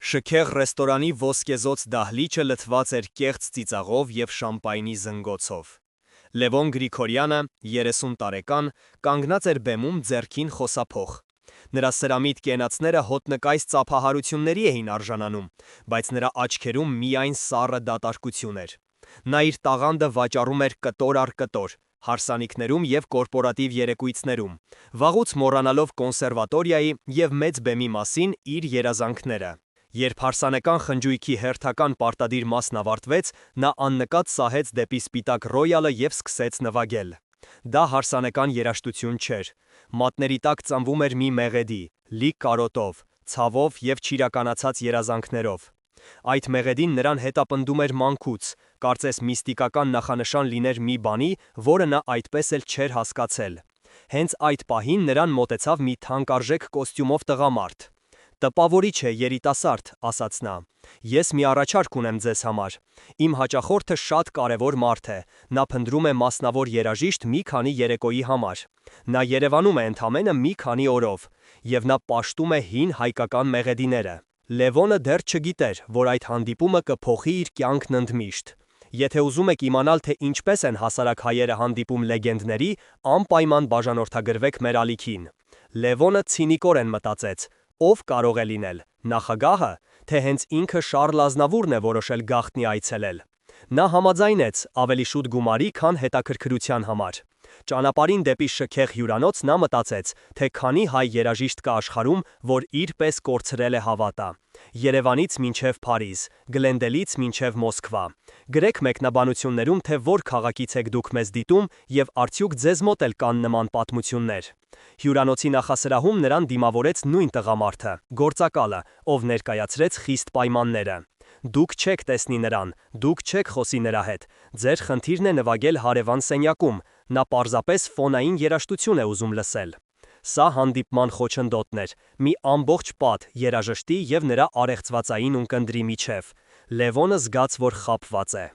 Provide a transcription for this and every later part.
Շքեղ ռեստորանի ոսկեզոծ դահլիճը լթված էր կեղծ ծիծաղով և շամպայնի զնգոցով։ Լևոն Գրիգորյանը, 30 տարեկան, կանգնած էր բեմում ձեռքին խոսափող։ Նրա սրամիտ կենացները հոտնկայս ծափահարությունների էին արժանանում, բայց նրա աչքերում միայն սառը դատարկություն էր։ Նա իր տաղանդը վաճառում էր կտոր առ կտոր, հարսանիքներում և կորպորատիվ երեկույթներում, վաղուց մոռանալով կոնսերվատորիայի և մեծ բեմի մասին իր երազանքները։ Երբ հարսանեկան խնջույքի հերթական պարտադիր մասն ավարտվեց, նա աննկատ սահեց դեպի սպիտակ ռոյալը և սկսեց նվագել։ Դա հարսանեկան երաժշտություն չէր։ Մատների տակ ծնվում էր մի մեղեդի, լի կարոտով, ցավով և չիրականացած երազանքներով։ Այդ մեղեդին նրան հետապնդում էր մանկուց, կարծես միստիկական նախանշան լիներ մի բանի, որը նա այդպես էլ չէր հասկացել։ Հենց այդ պահին նրան մոտեցավ մի թանկարժեք կոստյումով տղամարդ։ «Տպավորիչ է, երիտասարդ», ասաց նա։ «Ես մի առաջարկ ունեմ ձեզ համար։ Իմ հաճախորդը շատ կարևոր մարդ է, նա փնտրում է մասնավոր երաժիշտ մի քանի երեկոյի համար։ Նա Երևանում է ընդամենը մի քանի օրով, և նա պաշտում է հին հայկական մեղեդիները»։ Լևոնը դեռ չգիտեր, որ այդ հանդիպումը կփոխի իր կյանքն ընդմիշտ։ Եթե ուզում եք իմանալ, թե ինչպես են հասարակ հայերը հանդիպում լեգենդների, անպայման բաժանորդագրվեք մեր ալիքին։ Լևոնը ցինիկորեն մտածեց. ով կարող է լինել, նախագահը, թե հենց ինքը Շառլ Ազնավուրն է որոշել գաղտնի այցելել։ Նա համաձայնեց ավելի շուտ գումարի, քան հետաքրքրության համար։ Ճանապարհին դեպի շքեղ հյուրանոց նա մտածեց, թե քանի հայ երաժիշտ կա աշխարհում, որ իր պես կորցրել է հավատը։ Երևանից մինչև Փարիզ, Գլենդելից մինչև Մոսկվա։ Գրեք մեկնաբանություններում, թե որ քաղաքից եք դուք մեզ դիտում և արդյոք ձեզ մոտ էլ կան նման պատմություններ։ Հյուրանոցի նախասրահում նրան դիմավորեց նույն տղամարդը, գործակալը, ով ներկայացրեց խիստ պայմանները։ Դուք չեք տեսնի նրան, դուք չեք խոսի նրա հետ, ձեր խնդիրն է նվագել հարևան սենյակում, նա պարզապես ֆոնային երաժշտություն է ուզում լսել։ Սա հանդիպման խոչընդոտն էր, մի ամբողջ պատ երաժշտի և նրա առեղծվածային ունկնդրի միջև։ Լևոնը զգաց, որ խաբված է։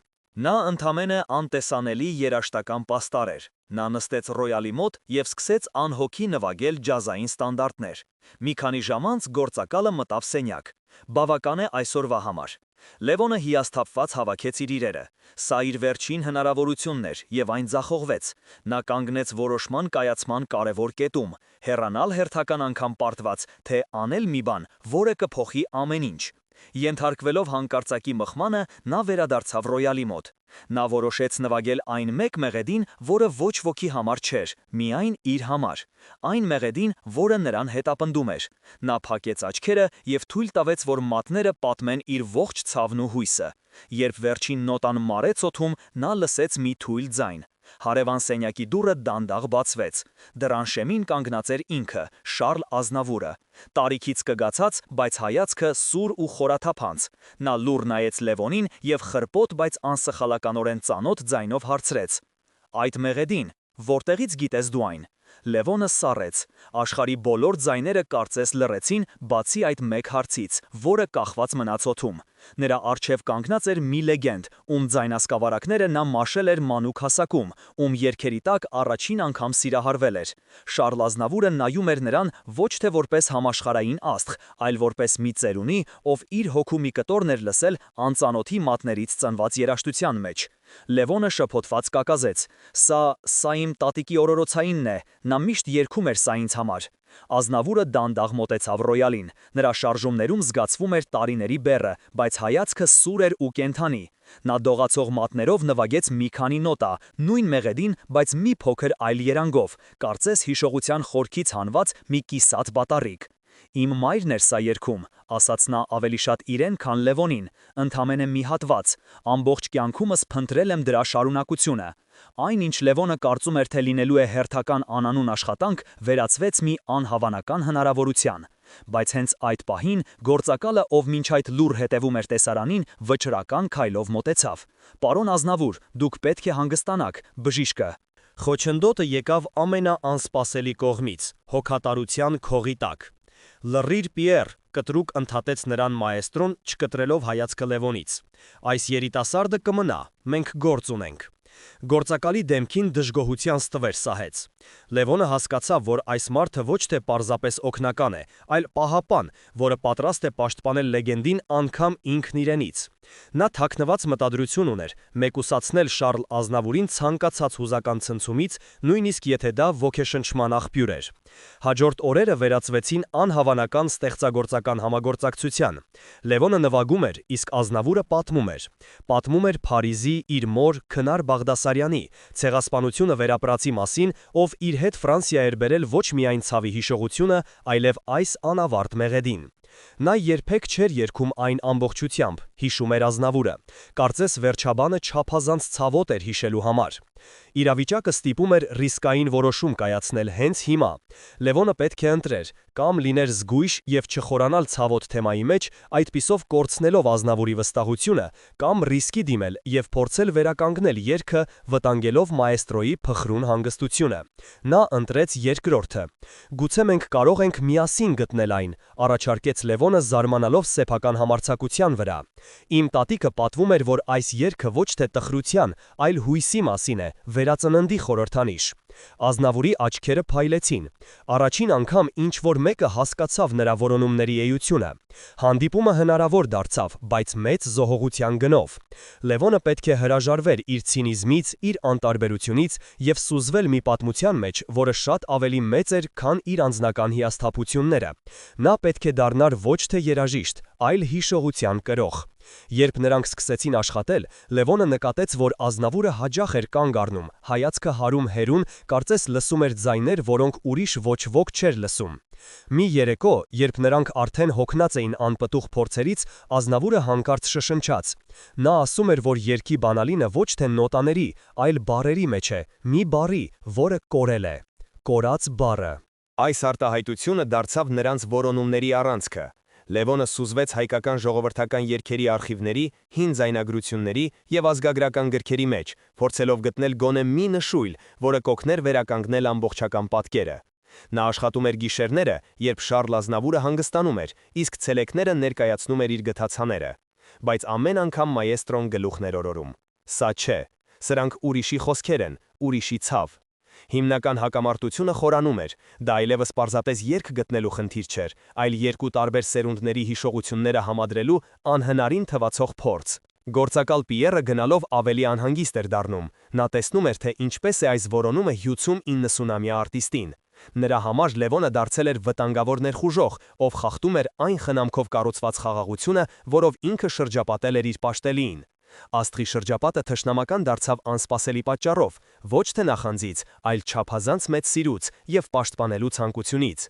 Նա ընդամենը անտեսանելի երաժշտական պաստառ էր։ Նա նստեց ռոյալի մոտ և սկսեց անհոգի նվագել ջազային ստանդարտներ։ Մի քանի ժամ անց գործակալը մտավ սենյակ։ Բավական է այսօրվա համար։ Լևոնը հիասթափված հավաքեց իր իրերը։ Սա իր վերջին հնարավորությունն էր, և այն ձախողվեց։ Նա կանգնեց որոշման կայացման կարևոր կետում, հեռանալ հերթական անգամ պարտված, թե անել մի բան, որը կփոխի ամեն ինչ։ Ենթարկվելով հանկարծակի մխմանը, նա վերադարձավ ռոյալի մոտ։ Նա որոշեց նվագել այն մեկ մեղեդին, որը ոչ ոքի համար չէր, միայն իր համար։ Այն մեղեդին, որը նրան հետապնդում էր։ Նա փակեց աչքերը և թույլ տվեց, որ մատները պատմեն իր ողջ ցավն ու հույսը։ Երբ վերջին նոտան մարեց օդում, նա լսեց մի թույլ ձայն։ Հարևան սենյակի դուռը դանդաղ բացվեց։ Դռան շեմին կանգնած էր ինքը՝ Շառլ Ազնավուրը։ Տարիքից կգացած, բայց հայացքը սուր ու խորաթափանց։ Նա լուռ նայեց Լևոնին և խրպոտ, բայց անսխալականորեն ծանոթ ձայնով հարցրեց. «Այդ մեղեդին, որտեղից գիտես դու այն»։ Լևոնը սառեց։ Աշխարհի բոլոր ձայները կարծես լռեցին, բացի այդ մեկ հարցից, որը կախված մնաց օդում։ Նրա առջև կանգնած էր մի լեգենդ, ում ձայնասկավառակները նա մաշել էր մանուկ հասակում, ում երգերի տակ առաջին անգամ սիրահարվել էր։ Շառլ Ազնավուրը նայում էր նրան ոչ թե որպես համաշխարհային աստղ, այլ որպես մի ծերունի, ով իր հոգու մի կտորն էր լսել անծանոթի մատներից ծնված երաժշտության մեջ։ Լևոնը շփոթված կակազեց. Սա իմ տատիկի օրորոցայինն է, նա միշտ երգում էր սա ինձ համար։ Ազնավուրը դանդաղ մոտեցավ ռոյալին։ Նրա շարժումներում զգացվում էր տարիների բեռը, բայց հայացքը սուր էր ու կենդանի։ Նա դողացող մատներով նվագեց մի քանի նոտա, նույն մեղեդին, բայց մի փոքր այլ երանգով, կարծես հիշողության խորքից հանված մի կիսատ բատառիկ։ «Իմ մայրն էր սա երգում», ասաց նա ավելի շատ իրեն, քան Լևոնին, ընդամենը մի հատված, ամբողջ կյանքումս փնտրել եմ դրա շարունակությունը։ Այն, ինչ Լևոնը կարծում էր, թե լինելու է հերթական անանուն աշխատանք, վերածվեց մի անհավանական հնարավորության։ Բայց հենց այդ պահին գործակալը, ով մինչ այդ լուռ հետևում էր տեսարանին, վճռական քայլով մոտեցավ. «Պարոն Ազնավուր, դուք պետք է հանգստանաք, բժիշկը»։ Խոչընդոտը եկավ ամենաանսպասելի կողմից՝ հոգատարության քողի տակ։ «Լռիր, Պիեռ», կտրուկ ընդհատեց նրան մաեստրոն, չկտրելով հայացքը Լևոնից։ «Այս երիտասարդը կմնա, մենք գործ ունենք»։ Գործակալի դեմքին դժգոհության ստվեր սահեց։ Լևոնը հասկացավ, որ այս մարդը ոչ թե պարզապես օգնական է, այլ պահապան, որը պատրաստ է պաշտպանել լեգենդին անգամ ինքն իրենից։ Նա թաքնված մտադրություն ուներ մեկուսացնել Շարլ Ազնավուրին ցանկացած հուզական ցնցումից, նույնիսկ եթե դա ոգեշնչման աղբյուր էր։ Հաջորդ օրերը վերածվեցին անհավանական ստեղծագործական համագործակցության։ Լևոնը նվագում էր, իսկ Ազնավուրը պատմում էր։ Պատմում էր Փարիզի իր մոր Քնար Բաղդասարյանի ցեղասպանությունը վերապրածի մասին, ով իր հետ Ֆրանսիա էր բերել ոչ միայն ցավի հիշողությունը, այլև այս անավարտ մեղեդին։ Նա երբեք չէր երգում այն ամբողջությամբ, հիշում էր Ազնավուրը։ Կարծես վերջաբանը չափազանց ցավոտ էր հիշելու համար։ Իրավիճակը ստիպում էր ռիսկային որոշում կայացնել հենց հիմա։ Լևոնը պետք է ընտրեր կամ լիներ զգույշ եւ չխորանալ ցավոտ թեմայի մեջ, այդպիսով կորցնելով Ազնավուրի վստահությունը, կամ ռիսկի դիմել եւ փորձել վերականգնել երգը, վտանգելով մաեստրոյի փխրուն հանգստությունը։ Նա ընտրեց երկրորդը։ Գուցե մենք կարող ենք միասին գտնել այն, առաջարկեց Լևոնը զարմանալով սեփական համարձակության վրա։ Իմ տատիկը պատվում էր, որ այս երգը ոչ թե տխրության, այլ հույսի մասին է, վերածննդի խորհրդանիշ։ Ազնավուրի աչքերը փայլեցին։ Առաջին անգամ ինչ-որ մեկը հասկացավ նրա որոնումների էությունը։ Հանդիպումը հնարավոր դարձավ, բայց մեծ զոհողության գնով։ Լևոնը պետք է հրաժարվեր իր ցինիզմից, իր անտարբերությունից եւ սուզվել մի պատմության մեջ, որը շատ ավելի մեծ էր, քան իր անձնական հիասթափությունները։ Նա պետք է դառնար ոչ թե երաժիշտ, այլ հիշողության կրող։ Երբ նրանք սկսեցին աշխատել, Լևոնը նկատեց, որ Ազնավուրը հաճախ էր կանգ առնում, հայացքը հարում հերուն, կարծես լսում էր ձայներ, որոնք ուրիշ ոչ ոք չէր լսում։ Մի երեկո, երբ նրանք արդեն հոգնած էին անպտուղ փորձերից, Ազնավուրը հանկարծ շշնջաց։ Նա ասում էր, որ երգի բանալինը ոչ թե նոտաների, այլ բառերի մեջ է, մի բառի, որը կորել է։ Կորած բառը։ Այս արտահայտությունը դարձավ նրանց որոնումների առանցքը։ Լևոնը սուզվեց հայկական ժողովրդական երգերի արխիվների, հին ձայնագրությունների եւ ազգագրական գրքերի մեջ, փորձելով գտնել գոնե մի նշույլ, որը կօգներ վերականգնել ամբողջական պատկերը։ Նա աշխատում էր գիշերները, երբ Շարլ Ազնավուրը հանգստանում էր, իսկ ցելեկները ներկայացնում էր իր գթացաները։ Բայց ամեն անգամ մաեստրոն գլուխն էր օրորում. Սա չէ, սրանք ուրիշի խոսքեր են, ուրիշի ցավ։ Հիմնական հակամարտությունը խորանում էր, դա այլևս պարզապես երգ գտնելու խնդիր չէր, այլ երկու տարբեր սերունդների հիշողությունները համադրելու անհնարին թվացող փորձ։ Գործակալ Պիերը գնալով ավելի անհանգիստ էր դառնում։ Նա տեսնում էր, թե ինչպես է այս որոնումը հյուծում 90-ամյա արտիստին։ Նրա համար Լևոնը դարձել էր վտանգավոր ներխուժող, ով խախտում էր այն խնամքով կառուցված խաղաղությունը, որով ինքը շրջապատել էր իր պաշտելիին։ Աստղի շրջապատը թշնամական դարձավ անսպասելի պատճառով, ոչ թե նախանձից, այլ չափազանց մեծ սիրուց եւ պաշտպանելու ցանկությունից։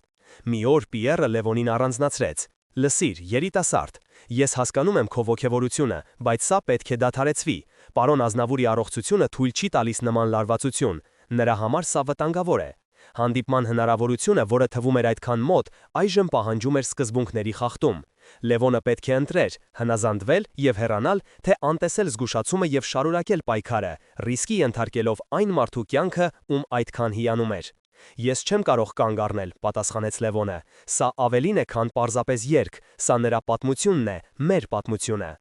Մի օր Պիերը Լևոնին առանձնացրեց. Լսիր, երիտասարդ, ես հասկանում եմ քո ոգևորությունը, բայց սա պետք է դադարեցվի։ Պարոն Ազնավուրի առողջությունը թույլ չի տալիս նման լարվածություն։ Նրա համար սա վտանգավոր է։ Հանդիպման հնարավորությունը, որը թվում էր այդքան մոտ, այժմ պահանջում էր սկզբունքների խախտում։ Լևոնը պետք է ընտրեր, հնազանդվել եւ հեռանալ, թե անտեսել զգուշացումը եւ շարունակել պայքարը, ռիսկի ենթարկելով այն մարդու կյանքը, ում այդքան հիանում էր։ Ես չեմ կարող կանգ առնել, պատասխանեց Լևոնը։ Սա ավելին է, քան պարզապես երգ, սա նրա պատմությունն է, մեր պատմությունը։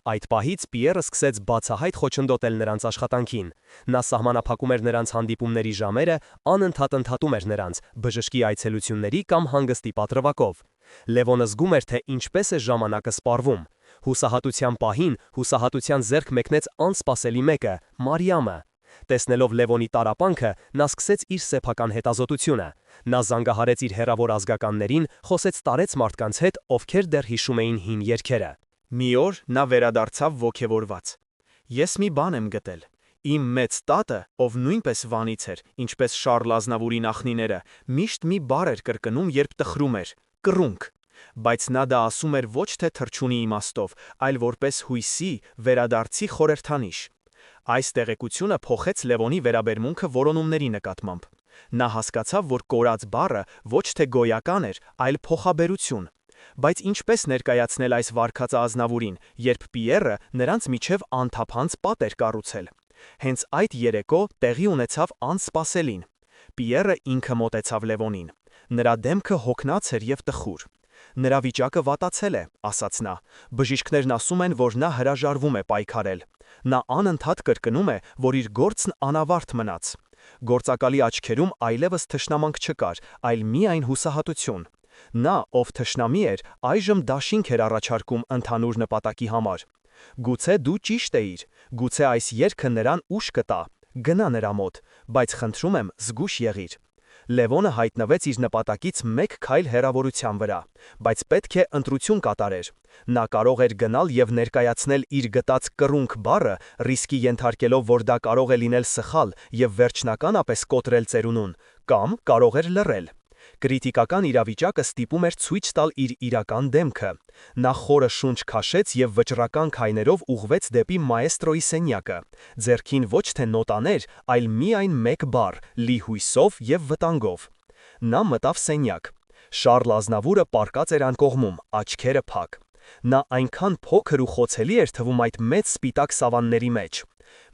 Այդ պահից Պիերը սկսեց բացահայտ խոչընդոտել նրանց աշխատանքին։ Նա սահմանափակում էր նրանց հանդիպումների ժամերը, անընդհատ ընդհատում էր նրանց, բժշկի այցելությունների կամ հանգստի պատրվակով։ Լևոնը զգում էր, թե ինչպես է ժամանակը սպառվում։ Հուսահատության պահին հուսահատության ձեռք մեկնեց անսպասելի մեկը՝ Մարիամը։ Տեսնելով Լևոնի տառապանքը, նա սկսեց իր սեփական հետազոտությունը։ Նա զանգահարեց իր հեռավոր ազգականներին, խոսեց տարեց մարդկանց հետ, ովքեր դեռ հիշում էին հին երգերը։ Մի օր նա վերադարձավ ոգևորված։ Ես մի բան եմ գտել։ Իմ մեծ տատը, ով նույնպես վանից էր, ինչպես Շարլ Ազնավուրի նախնիները, միշտ մի բառ էր կրկնում, երբ տխրում էր՝ կռունկ։ Բայց նա դա ասում էր ոչ թե թռչունի իմաստով, այլ որպես հույսի, վերադարձի խորհրդանիշ։ Այս տեղեկությունը փոխեց Լևոնի վերաբերմունքը որոնումների նկատմամբ։ Նա հասկացավ, որ կորած բառը ոչ թե գոյական էր, այլ փոխաբերություն։ Բայց ինչպես ներկայացնել այս վարքածը Ազնավուրին, երբ Պիերը նրանց միջև անթափանց պատ էր կառուցել։ Հենց այդ երեկո տեղի ունեցավ անսպասելին։ Պիերը ինքը մոտեցավ Լևոնին։ Նրա դեմքը հոգնած էր եւ տխուր։ Նրա վիճակը վատացել է, ասաց նա, բժիշկներն ասում են, որ նա հրաժարվում է պայքարել։ Նա անընդհատ կրկնում է, որ իր գործն անավարտ մնաց։ Գործակալի աչքերում այլևս թշնամանք չկար, այլ միայն հուսահատություն։ Նա, ով թշնամի էր, այժմ դաշինք էր առաջարկում ընդհանուր նպատակի համար։ Գուցե դու ճիշտ էիր, գուցե այս երգը նրան ուժ կտա, գնա նրա մոտ, բայց խնդրում եմ, զգույշ եղիր։ Լևոնը հայտնվեց իր նպատակից մեկ քայլ հեռավորության վրա, բայց պետք է ընտրություն կատարեր։ Նա կարող էր գնալ եւ ներկայացնել իր գտած կռունկ բառը, ռիսկի ենթարկելով, որ դա կարող է լինել սխալ եւ վերջնականապես կոտրել ծերունուն, կամ կարող էր լռել։ Կրիտիկական իրավիճակը ստիպում էր ցույց տալ իր իրական դեմքը։ Նա խորը շունչ քաշեց եւ վճռական քայլերով ուղղվեց դեպի մաեստրոյի սենյակը։ Ձեռքին ոչ թե նոտաներ, այլ միայն մեկ բառ՝ լի հույսով եւ վտանգով։ Նա մտավ սենյակ։ Շառլ Ազնավուրը պառկած էր անկողմում, աչքերը փակ։ Նա այնքան փոքր ու խոցելի էր թվում այդ մեծ սպիտակ սավանների մեջ։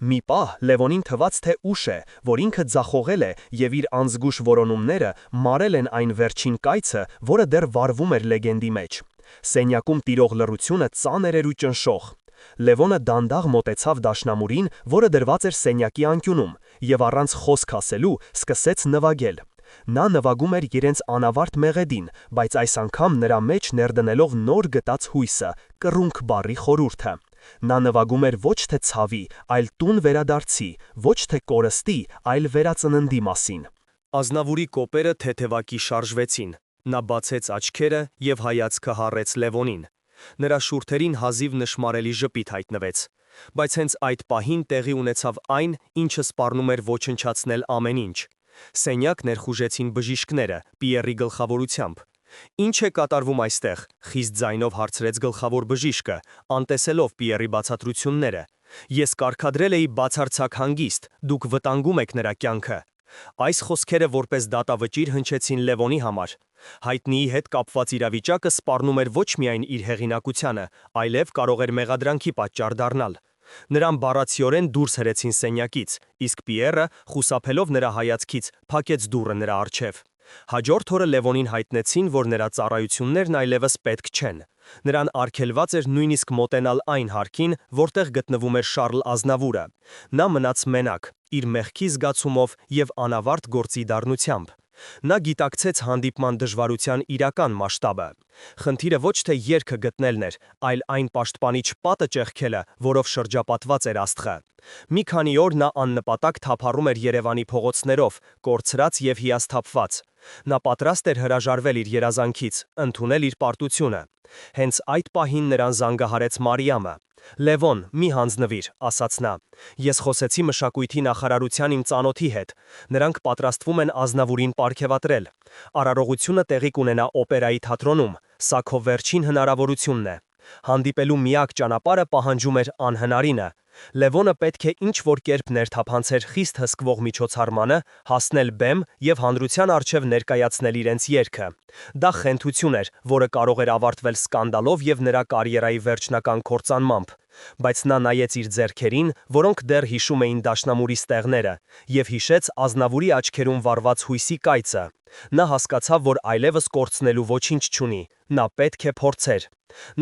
Մի պահ Լևոնին թվաց, թե ուշ է, որ ինքը ձախողել է եւ իր անզգուշ որոնումները մարել են այն վերջին կայծը, որը դեռ վառվում էր լեգենդի մեջ։ Սենյակում տիրող լռությունը ծանր էր ու ճնշող։ Լևոնը դանդաղ մոտեցավ դաշնամուրին, որը դրված էր սենյակի անկյունում, եւ առանց խոսք ասելու սկսեց նվագել։ Նա նվագում էր իրենց անավարտ մեղեդին, բայց այս անգամ նրա մեջ ներդնելով նոր գտած հույսը, կռունկ բառի խորհուրդը։ Նա նվագում էր ոչ թե ցավի, այլ տուն վերադարձի, ոչ թե կորստի, այլ վերածննդի մասին։ Ազնավուրի կոպերը թեթևակի շարժվեցին։ Նա բացեց աչքերը եւ հայացքը հառեց Լևոնին։ Նրա շուրթերին հազիվ նշմարելի ժպիտ հայտնվեց։ Բայց հենց այդ պահին տեղի ունեցավ այն, ինչը սպառնում էր ոչնչացնել ամեն ինչ։ Սենյակ ներխուժեցին բժիշկները, Պիերի գլխավորությամբ։ Ինչ է կատարվում այստեղ, խիստ ձայնով հարցրեց գլխավոր բժիշկը, անտեսելով Պիերի բացատրությունները։ Ես կարգադրել էի բացարձակ հանգիստ, դուք վտանգում եք նրա կյանքը։ Այս խոսքերը որպես դատավճիռ հնչեցին Լևոնի համար։ Հայտնիի հետ կապված իրավիճակը սպառնում էր ոչ միայն իր հեղինակությանը, այլև կարող էր մեղադրանքի պատճառ դառնալ։ Նրան բառացիորեն դուրս հրեցին սենյակից, իսկ Պիերը, խուսափելով նրա հայացքից, փակեց դուռը նրա առջև։ Հաջորդ օրը Լևոնին հայտնեցին, որ նրա ծառայություններն այլևս պետք չեն։ Նրան արգելված էր նույնիսկ մոտենալ այն հարկին, որտեղ գտնվում էր Շառլ Ազնավուրը։ Նա մնաց մենակ, իր մեղքի զգացումով եւ անավարտ գործի դառնությամբ։ Նա գիտակցեց հանդիպման դժվարության իրական մասշտաբը։ Խնդիրը ոչ թե երգը գտնելն էր, այլ այն պաշտպանիչ պատը ճեղքելը, որով շրջապատված էր աստղը։ Մի քանի օր նա աննպատակ թափառում էր Երևանի փողոցներով, կորցրած եւ հիասթափված։ Նա պատրաստ էր հրաժարվել իր երազանքից, ընդունել իր պարտությունը։ Հենց այդ պահին նրան զանգահարեց Մարիամը։ Լևոն, մի հանձնվիր, ասաց նա։ Ես խոսեցի մշակույթի նախարարության իմ ծանոթի հետ։ Նրանք պատրաստվում են Ազնավուրին պարգևատրել։ Արարողությունը տեղի կունենա օպերայի թատրոնում, սա քո վերջին հնարավորությունն է։ Հանդիպելու միակ ճանապարհը պահանջում էր անհնարինը։ Լևոնը պետք է ինչ-որ կերպ ներթափանցեր խիստ հսկվող միջոցառմանը, հասնել բեմ եւ հանրության առջև ներկայացնել իրենց երգը։ Դա խենթություն էր, որը կարող էր ավարտվել սկանդալով եւ նրա կարիերայի վերջնական կործանմամբ։ Բայց նա նայեց իր ձեռքերին, որոնք դեռ հիշում էին դաշնամուրի ստեղները, եւ հիշեց Ազնավուրի աչքերում վառված հույսի կայծը։ Նա հասկացավ, որ այլևս կորցնելու ոչինչ չունի։ Նա պետք է փորձեր։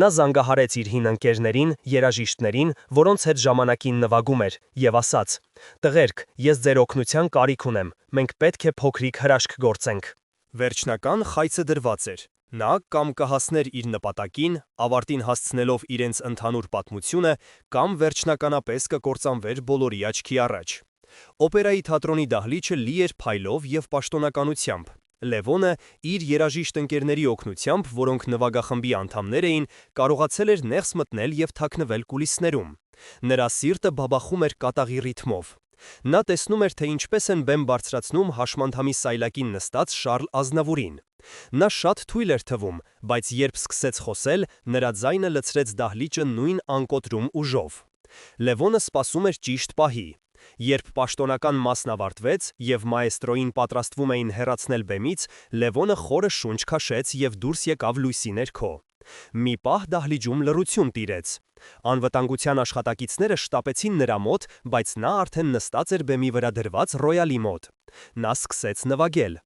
Նա զանգահարեց իր հին ընկերներին, երաժիշտներին, որոնց հետ ժամանակին նվագում էր, եւ ասաց. «Տղերք, ես ձեր օգնության կարիք ունեմ։ Մենք պետք է փոքրիկ հրաշք գործենք»։ Վերջնական խայծը դրված էր։ Նա կամ կհասներ իր նպատակին, ավարտին հասցնելով իրենց ընդհանուր պատմությունը, կամ վերջնականապես կկործանվեր բոլորի աչքի առաջ։ Օպերայի թատրոնի դահլիճը լի էր փայլով եւ պաշտոնականությամբ։ Լևոնը իր երաժիշտ ընկերների օգնությամբ, որոնք նվագախմբի անդամներ էին, կարողացել էր ներս մտնել եւ թաքնվել կուլիսներում։ Նրա սիրտը բաբախում էր կատաղի ռիթմով։ Նա տեսնում էր, թե ինչպես են բեմ բարձրացնում հաշմանդամի սայլակին նստած Շառլ Ազնավուրին։ Նա շատ թույլ էր թվում, բայց երբ սկսեց խոսել, նրա ձայնը լցրեց դահլիճը նույն անկոտրում ուժով։ Լևոնը սպասում էր ճիշտ պահի։ Երբ պաշտոնական մասն ավարտվեց եւ մաեստրոին պատրաստվում էին հեռացնել բեմից, Լևոնը խորը շունչ քաշեց եւ դուրս եկավ լույսի ներքո։ Մի պահ դահլիճում լռություն տիրեց։ Անվտանգության աշխատակիցները շտապեցին նրա մոտ, բայց նա արդեն նստած էր բեմի վրա դրված ռոյալի մոտ։ Նա սկսեց նվագել։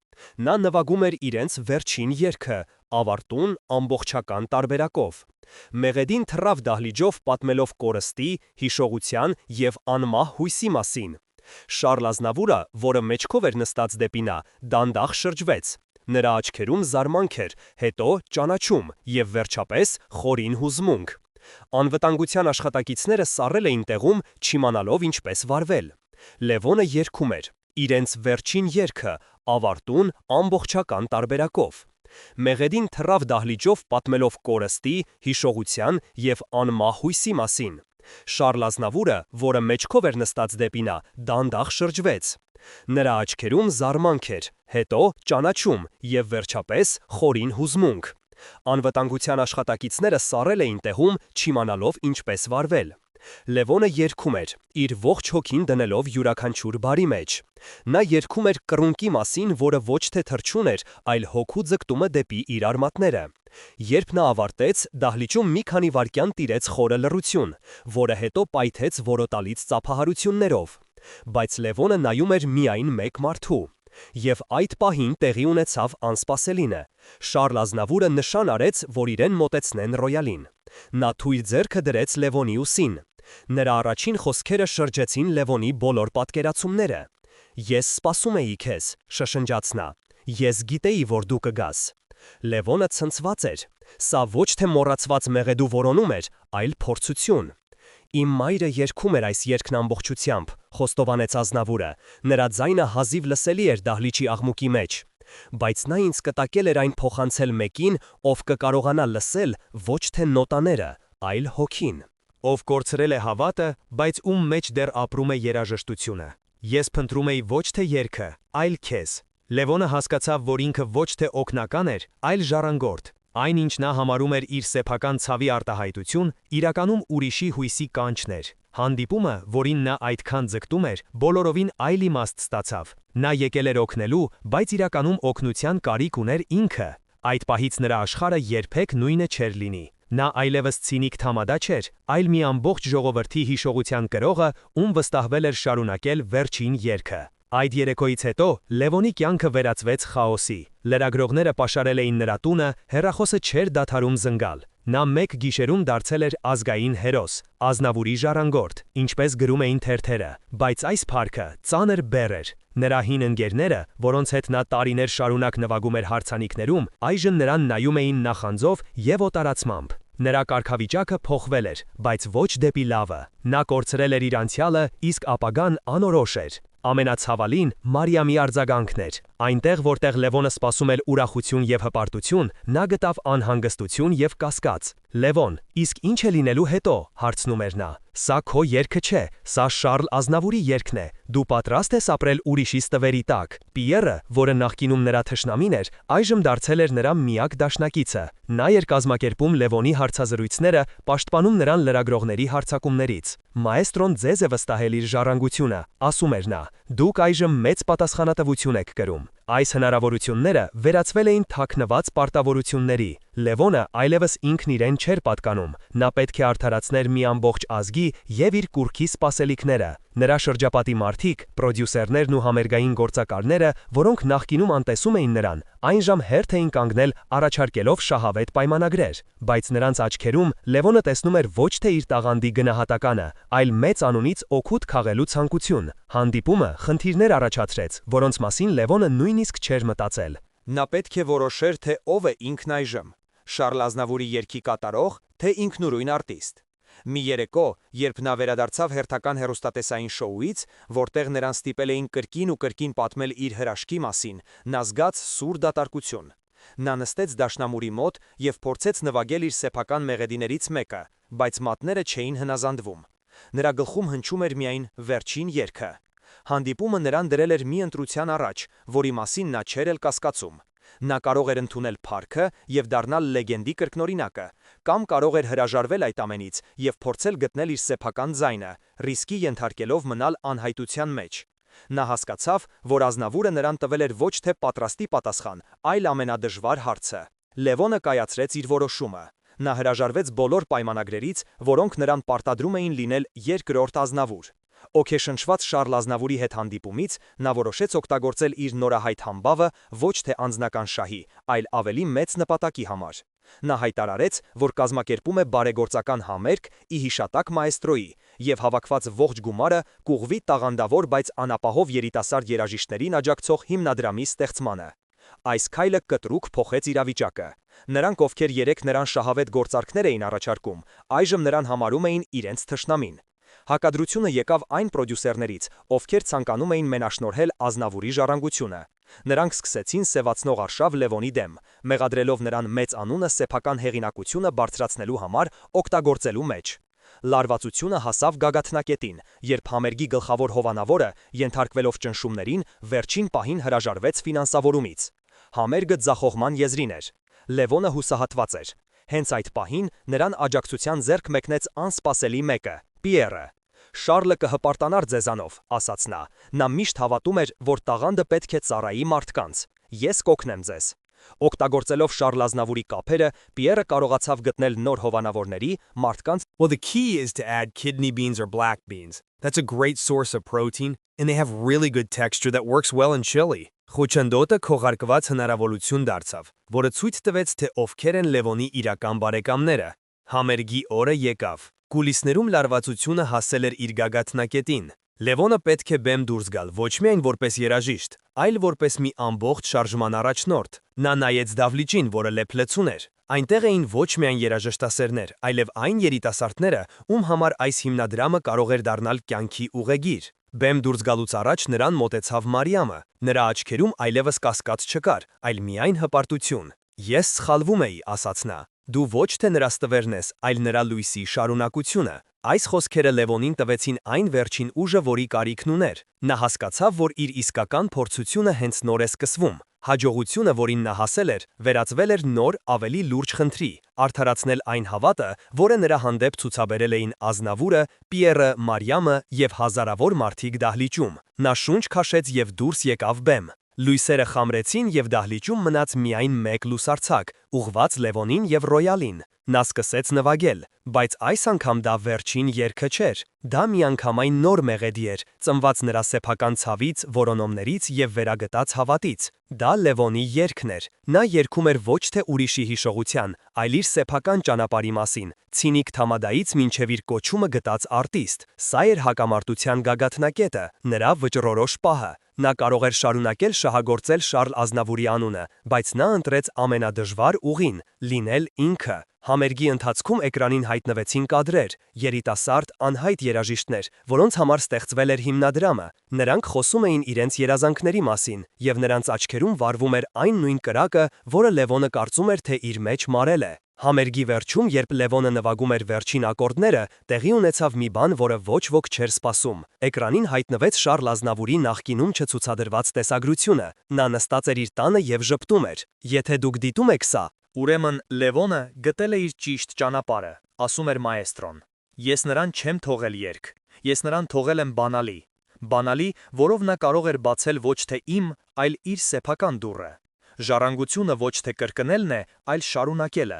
Նա նվագում էր իրենց վերջին երգը, ավարտուն ամբողջական տարբերակով։ Մեղեդին թռավ դահլիճով պատմելով կորստի, հիշողության և անմահ հույսի մասին։ Շարլ Ազնավուրը, որը մեջքով էր նստած դեպի նա, դանդաղ շրջվեց։ Նրա աչքերում զարմանք էր, հետո ճանաչում և վերջապես խորին հուզմունք։ Անվտանգության աշխատակիցները սառել էին տեղում, չիմանալով ինչպես վարվել։ Լևոնը երգում էր իրենց վերջին երգը, ավարտուն ամբողջական տարբերակով։ Մեղեդին թռավ դահլիճով պատմելով կորստի, հիշողության և անմահ հույսի մասին։ Շարլ Ազնավուրը, որը մեջքով էր նստած դեպի նա, դանդաղ շրջվեց։ Նրա աչքերում զարմանք էր, հետո ճանաչում և վերջապես խորին հուզմունք։ Անվտանգության աշխատակիցները սառել էին տեղում, չիմանալով ինչպես վարվել։ Լևոնը երգում էր, իր ողջ հոգին դնելով յուրաքանչյուր բարի մեջ։ Նա երգում էր կռունկի մասին, որը ոչ թե թռչուն էր, այլ հոգու ձգտումը դեպի իր արմատները։ Երբ նա ավարտեց, դահլիճում մի քանի վայրկյան տիրեց խորը լռություն, որը հետո պայթեց որոտալից ծափահարություններով։ Բայց Լևոնը նայում էր միայն մեկ մարդու։ Եվ այդ պահին տեղի ունեցավ անսպասելինը։ Շարլ Ազնավուրը նշան արեց, որ իրեն մոտեցնեն ռոյալին։ Նա թույր ձեռքը դրեց Լևոնի ուսին։ Նրա առաջին խոսքերը շրջեցին Լևոնի բոլոր պատկերացումները։ «Ես սպասում էի քեզ», շշնջաց նա։ «Ես գիտեի, որ դու կգաս»։ Լևոնը ցնցված էր։ Սա ոչ թե մոռացված մեղեդու որոնում էր, այլ փորձություն։ «Իմ մայրը երգում էր այս երգն ամբողջությամբ», խոստովանեց Ազնավուրը։ Նրա ձայնը հազիվ լսելի էր դահլիճի աղմուկի մեջ։ Բայց նա ինձ կտակել էր այն փոխանցել մեկին, ով կկարողանա լսել ոչ թե նոտաները, այլ հոգին։ Ով կորցրել է հավատը, բայց ում մեջ դեռ ապրում է երաժշտությունը։ Ես փնտրում էի ոչ թե երգը, այլ քեզ։ Լևոնը հասկացավ, որ ինքը ոչ թե օգնական էր, այլ ժառանգորդ։ Այն, ինչ նա համարում էր իր սեփական ցավի արտահայտություն, իրականում ուրիշի հույսի կանչն էր։ Հանդիպումը, որին նա այդքան ձգտում էր, բոլորովին այլ իմաստ ստացավ։ Նա եկել էր օգնելու, բայց իրականում օգնության կարիք ուներ ինքը։ Այդ պահից նրա աշխարհը երբեք նույնը չէր լինի։ Նա այլևս ցինիկ թամադա չէր, այլ մի ամբողջ ժողովրդի հիշողության կրողը, ում վստահվել էր շարունակել վերջին երգը։ Այդ երեկոյից հետո Լևոնի կյանքը վերածվեց խաոսի։ Լրագրողները պաշարել էին նրա տունը, հեռախոսը չէր դադարում զնգալ։ Նա մեկ գիշերում դարձել էր ազգային հերոս, Ազնավուրի ժառանգորդ, ինչպես գրում էին թերթերը, բայց այս փառքը ծանր բեռ էր։ Նրա հին ընկերները, որոնց հետ նա տարիներ շարունակ նվագում էր հարցանիքներում, այժմ նրան նայում էին նախանձով և օտարացմամբ։ Նրա կարգավիճակը փոխվել էր, բայց ոչ դեպի լավը։ Նա կորցրել էր իր անցյալը, իսկ ապագան անորոշ էր։ Ամենացավալին Մարիամի արձագանքն էր։ Այնտեղ, որտեղ Լևոնը սպասում էր ուրախություն և հպարտություն, նա գտավ անհանգստություն և կասկած։ «Լևոն, իսկ ինչ է լինելու հետո», հարցնում էր նա։ «Սա քո երգը չէ, սա Շարլ Ազնավուրի երգն է։ Դու պատրաստ ես ապրել ուրիշի ստվերի տակ»։ Պիերը, որը նախկինում նրա թշնամին էր, այժմ դարձել էր նրա միակ դաշնակիցը։ Նա էր կազմակերպում Լևոնի հարցազրույցները, պաշտպանում նրան լրագրողների հարձակումներից։ «Մաեստրոն ձեզ է վստահել իր ժառանգությունը», ասում էր նա։ «Դուք այժմ մեծ պատասխանատվություն եք կրում»։ Այս հնարավորությունները վերածվել էին թաքնված պարտավորությունների։ Լևոնը այլևս ինքն իրեն չէր պատկանում։ Նա պետք է արդարացներ մի ամբողջ ազգի և իր կուռքի սպասելիքները։ Նրա շրջապատի մարդիկ, պրոդյուսերներն ու համերգային գործակալները, որոնք նախկինում անտեսում էին նրան, այնժամ հերթ էին կանգնել առաջարկելով շահավետ պայմանագրեր։ Բայց նրանց աչքերում Լևոնը տեսնում էր ոչ թե իր տաղանդի գնահատականը, այլ մեծ անունից օգուտ քաղելու ցանկություն։ Հանդիպումը խնդիրներ առաջացրեց, որոնց մասին Լևոնը նույնիսկ չէր մտածել։ Նա պետք է որոշեր, թե ով է ինքն այժմ՝ Շարլ Ազնավուրի երգի կատարող, թե ինքնուրույն արտիստ։ Մի երեկո, երբ նա վերադարձավ հերթական հեռուստատեսային շոուից, որտեղ նրան ստիպել էին կրկին ու կրկին պատմել իր հրաշքի մասին, նա զգաց սուր դատարկություն։ Նա նստեց դաշնամուրի մոտ և փորձեց նվագել իր սեփական մեղեդիներից մեկը, բայց մատները չէին հնազանդվում։ Նրա գլխում հնչում էր միայն վերջին երգը։ Հանդիպումը նրան դրել էր մի ընտրության առաջ, որի մասին նա չէր էլ կասկածում։ Նա կարող էր ընդունել փառքը և դառնալ լեգենդի կրկնօրինակը, կամ կարող էր հրաժարվել այդ ամենից և փորձել գտնել իր սեփական ձայնը, ռիսկի ենթարկելով մնալ անհայտության մեջ։ Նա հասկացավ, որ Ազնավուրը նրան տվել էր ոչ թե պատրաստի պատասխան, այլ ամենադժվար հարցը։ Լևոնը կայացրեց իր որոշումը։ Նա հրաժարվեց բոլոր պայմանագրերից, որոնք նրան պարտադրում էին լինել երկրորդ Ազնավուր։ Օքեշնչված Շարլ Ազնավուրի հետ հանդիպումից նա որոշեց օգտագործել իր նորահայտ համբավը ոչ թե անձնական շահի, այլ ավելի մեծ նպատակի համար։ Նա հայտարարեց, որ կազմակերպում է բարեգործական համերգ ի հիշատակ մաեստրոյի, եւ հավաքված ողջ գումարը կուղղվի տաղանդավոր, բայց անապահով երիտասարդ երաժիշտներին աջակցող հիմնադրամի ստեղծմանը։ Այս քայլը կտրուկ փոխեց իրավիճակը։ Նրանք, ովքեր երեք նրան շահավետ գործարքներ էին առաջարկում, այժմ նրան համարում էին իրենց թշնամին։ Հակադրությունը եկավ այն պրոդյուսերներից, ովքեր ցանկանում էին մենաշնորհել Ազնավուրի ժառանգությունը։ Նրանք սկսեցին սևացնող արշավ Լևոնի դեմ, մեղադրելով նրան մեծ անունը սեփական հեղինակությունը բարձրացնելու համար օգտագործելու մեջ։ Լարվածությունը հասավ գագաթնակետին, երբ համերգի գլխավոր հովանավորը, ենթարկվելով ճնշումներին, վերջին պահին հրաժարվեց ֆինանսավորումից։ Համերգը ձախողման եզրին էր։ Լևոնը հուսահատված էր։ Հենց այդ պահին նրան աջակցության ձեռք մեկնեց անսպասելի մեկը՝ Պիերը։ Շարլը կհպարտանար ձեզանով, ասաց նա։ Նա միշտ հավատում էր, որ տաղանդը պետք է ծառայի մարդկանց։ Ես կօգնեմ ձեզ։ Օգտագործելով Շարլ Ազնավուրի կապերը, Պիերը կարողացավ գտնել նոր հովանավորների, մարդկանց Well, the key is to add kidney beans or black beans. That's a great source of protein, and they have really good texture that works well in chili. Խոչընդոտը քողարկված հնարավորություն դարձավ, որը ցույց տվեց, թե ովքեր են Լևոնի իրական բարեկամները։ Համերգի օրը եկավ։ Կուլիսներում լարվածությունը հասել էր իր գագաթնակետին։ Լևոնը պետք է բեմ դուրս գալ ոչ միայն որպես երաժիշտ, այլ որպես մի ամբողջ շարժման առաջնորդ։ Նա նայեց դավլիճին, որը լեփլեցուն էր։ Այնտեղ էին ոչ միայն երաժշտասերներ, այլև այն երիտասարդները, ում համար այս հիմնադրամը կարող էր դառնալ կյանքի ուղեգիր։ Բեմ դուրս գալուց առաջ նրան մոտեցավ Մարիամը։ Նրա աչքերում այլևս կասկած չկար, այլ միայն հպարտություն։ Ես սխալվում էի, ասաց նա։ Դու ոչ թե նրա ստվերն ես, այլ նրա լույսի շարունակությունը։ Այս խոսքերը Լևոնին տվեցին այն վերջին ուժը, որի կարիքն ուներ։ Նա հասկացավ, որ իր իսկական փորձությունը հենց նոր է սկսվում։ Հաջողությունը, որին նա հասել էր, վերածվել էր նոր, ավելի լուրջ խնդրի՝ արդարացնել այն հավատը, որը նրա հանդեպ ցուցաբերել էին Ազնավուրը, Պիերը, Մարիամը եւ հազարավոր մարդիկ դահլիճում։ Նա շունչ քաշեց եւ դուրս եկավ բեմ։ Լույսերը խամրեցին եւ դահլիճում մնաց միայն մեկ լուսարձակ, ուղղված Լևոնին եւ Ռոյալին։ Նա սկսեց նվագել, բայց այս անգամ դա վերջին երգը չէր։ Դա միանգամայն նոր մեղեդի էր, ծնված նրա սեփական ցավից, որոնումներից եւ վերագտած հավատից։ Դա Լևոնի երգն էր։ Նա երգում էր ոչ թե ուրիշի հիշողության, այլ իր սեփական ճանապարհի մասին, ցինիկ թամադայից մինչև իր կոչումը գտած արտիստ։ Սա էր հակամարտության գագաթնակետը, նրա վճռորոշ պահը։ Նա կարող էր շարունակել շահագործել Շարլ Ազնավուրի անունը, բայց նա ընտրեց ամենադժվար ուղին՝ լինել ինքը։ Համերգի ընթացքում էկրանին հայտնվեցին կադրեր, երիտասարդ, անհայտ երաժիշտներ, որոնց համար ստեղծվել էր հիմնադրամը։ Նրանք խոսում էին իրենց երազանքների մասին, եւ նրանց աչքերում վառվում էր այն նույն կրակը, որը Լևոնը կարծում էր, թե իր մեջ մարել է։ Համերգի վերջում, երբ Լևոնը նվագում էր վերջին ակորդները, տեղի ունեցավ մի բան, որը ոչ ոք չէր սպասում։ Էկրանին հայտնվեց Շարլ Ազնավուրի նախկինում չցուցադրված տեսագրությունը։ Նա նստած էր իր տանը եւ ժպտում էր։ Եթե դուք դիտում եք սա, ուրեմն Լևոնը գտել է իր ճիշտ ճանապարհը, ասում էր մաեստրոն։ Ես նրան չեմ թողել երգ։ Ես նրան թողել եմ բանալի։ Բանալի, որով նա կարող էր բացել ոչ թե իմ, այլ իր սեփական դուռը։ Ժառանգությունը ոչ թե կրկնելն է, այլ շարունակելը։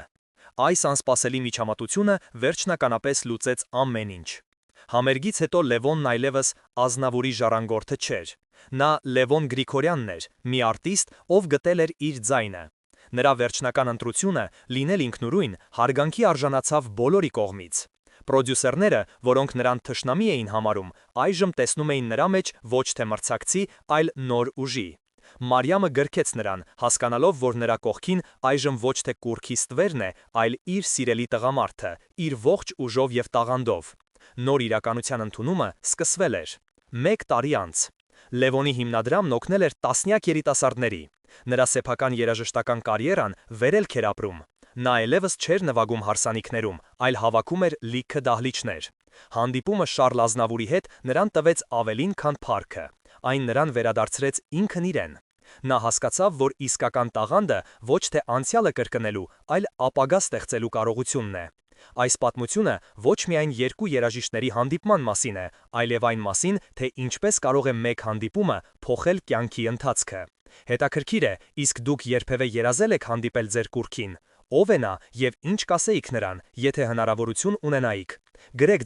Այս անսպասելի միջամտությունը վերջնականապես լուծեց ամեն ինչ։ Համերգից հետո Լևոնն այլևս Ազնավուրի ժառանգորդը չէր։ Նա Լևոն Գրիգորյանն էր, մի արտիստ, ով գտել էր իր ձայնը։ Նրա վերջնական ընտրությունը՝ լինել ինքնուրույն, հարգանքի արժանացավ բոլորի կողմից։ Պրոդյուսերները, որոնք նրան թշնամի էին համարում, այժմ տեսնում էին նրա մեջ ոչ թե մրցակցի, այլ նոր ուժի։ Մարիամը գրկեց նրան, հասկանալով, որ նրա կողքին այժմ ոչ թե կուռքի ստվերն է, այլ իր սիրելի տղամարդը, իր ողջ ուժով եւ տաղանդով։ Նոր իրականության ընդունումը սկսվել էր։ 1 տարի անց Լևոնի հիմնադրամն օգնել էր տասնյակ երիտասարդների։ Նրա սեփական երաժշտական կարիերան վերելք էր ապրում։ Նա այլևս չէր նվագում հարսանիքներում, այլ հավաքում էր լիքը դահլիճներ։ Հանդիպումը Շարլ Ազնավուրի հետ նրան տվեց ավելին, քան փառքը։ Այն նրան վերադարձրեց ինքն իրեն։ Նա հասկացավ, որ իսկական տաղանդը ոչ թե անցյալը կրկնելու, այլ ապագա ստեղծելու կարողությունն է։ Այս պատմությունը ոչ միայն երկու երաժիշտների հանդիպման մասին է, այլև այն մասին, թե ինչպես կարող է մեկ հանդիպումը փոխել կյանքի ընթացքը։ Հետաքրքիր է, իսկ դուք երբևէ երազել եք հանդիպել ձեր կուռքին։ Ով է նա եւ ինչ կասեիք նրան, եթե հնարավորություն ունենայիք։ Գրեք